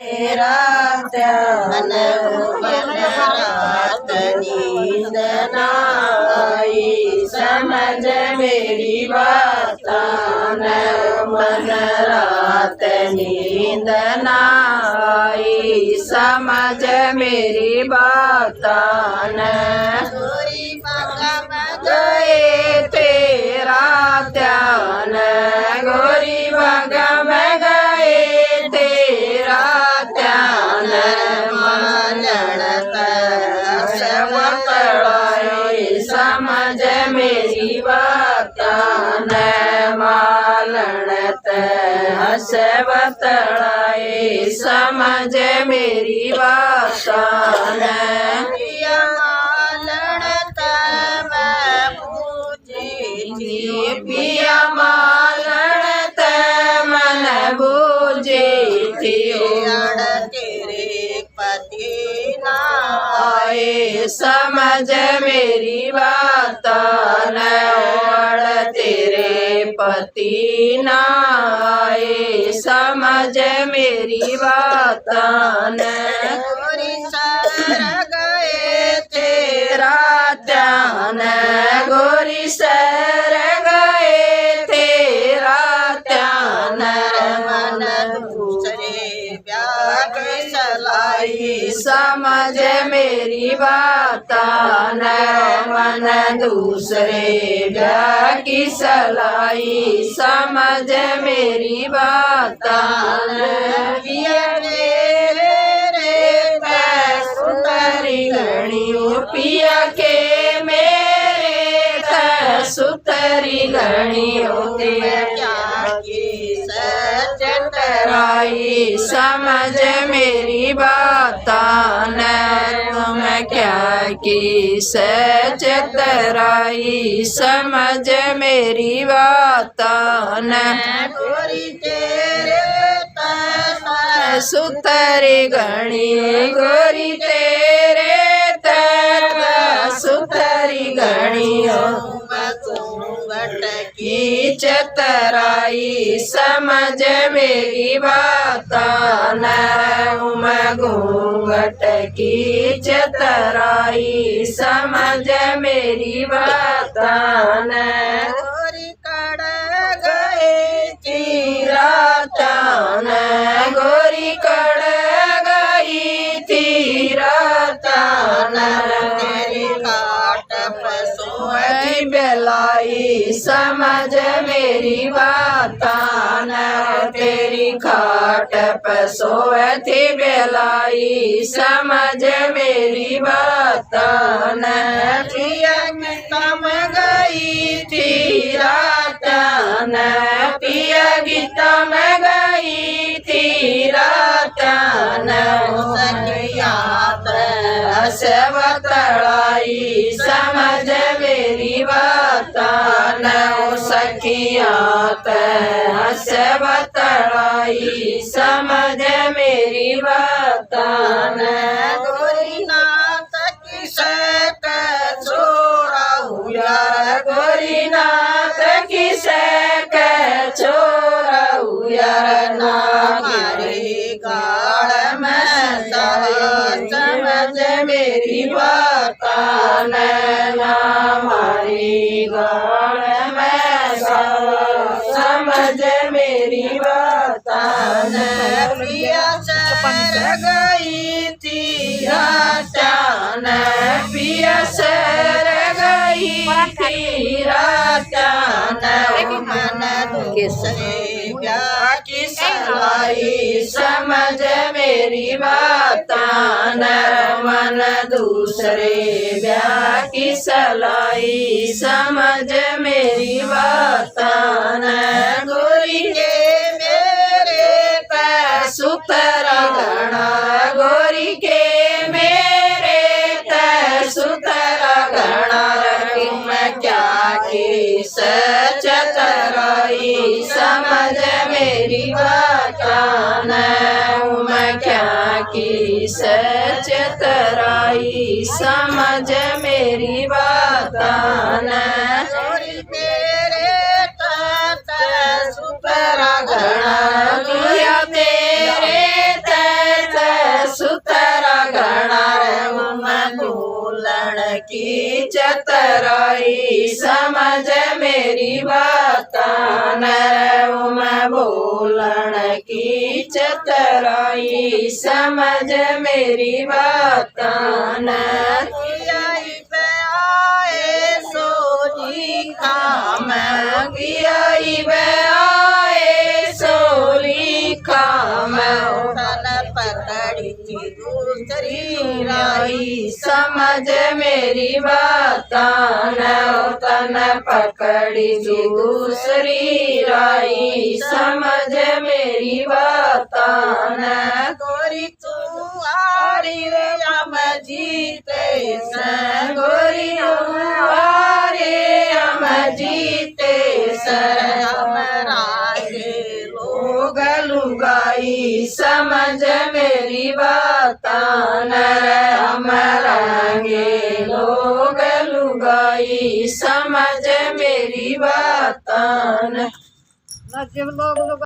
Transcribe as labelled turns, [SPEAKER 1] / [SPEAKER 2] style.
[SPEAKER 1] रात रात नींद नाई समझ मेरी बात मन रात नींद नाई समझ मेरी बात गए तेरा ध्यान गोरी भगम गए तेरा ध्यान मानत समझ मेरी बात मालणत हसवतड़ाए समझ मेरी बात पिया मालणत मन बूझे तेरे पति नाए समझ मेरी बात तेरे पति नाए समझ मेरी बात गए तेरा ध्यान गोरी सर गए तेरा ध्यान मन दूसरे ब्याह सलाई समझ मेरी बात मन दूसरे ब्याह की सलाई समझ मेरी बात सुतरी गणियों पिया के मेरे सुतरी गणियों चतराई समझ मेरी बात तुम क्या की चतराई समझ मेरी बात सुतरी गणी गोरी तेरे तर सुतरी गणियों की चतराई समझ मेरी बात घूंघट की चतराई समझ मेरी बात कड़ गए तीरातान गोरी कड़ गई तीरातान तेरी काट पसोई बेलाई समझ मेरी बात तेरी खाट पसोई बेलाई समझ मेरी बात तम गई थी रातन पिया गीता में गई थी रातन बतड़ाई समझ मेरी बात सखियात हस बतड़ाई समझ मेरी बात गोरी नाथ किसक छोड़ा हुआ गोरी नाथ किसक छोड़ा हुआ ना मारे गाड़ में समझ मेरी बात ना मारी गाड़ में समझ मेरी बात प्रिया सर गई थी रातन पिया सर गई थी रातन मन किसने ब्याह की सलाई समझ मेरी बात मन दूसरे ब्याह की सलाई समझ मेरी बात गोरी के मेरे पे सुतरा गणा गोरी के मेरे पे सुतरा गणा मैं क्या की चतराई समझ मेरी बात मैं क्या की चतराई समझ मेरी बात सुतरा गणा तेरे की चतुराई समझ मेरी बातां नर मैं बोलन की चतुराई समझ मेरी बातां नर दूसरी राई समझ मेरी बातां तन पकड़ी दूसरी राई समझ मेरी बातां गोरी तू आरी हम जीते गोरी आरे हम जीते लोग लुगाई समझ मेरी बातां हमरांगे लोग लुगाई समझ मेरी बातां।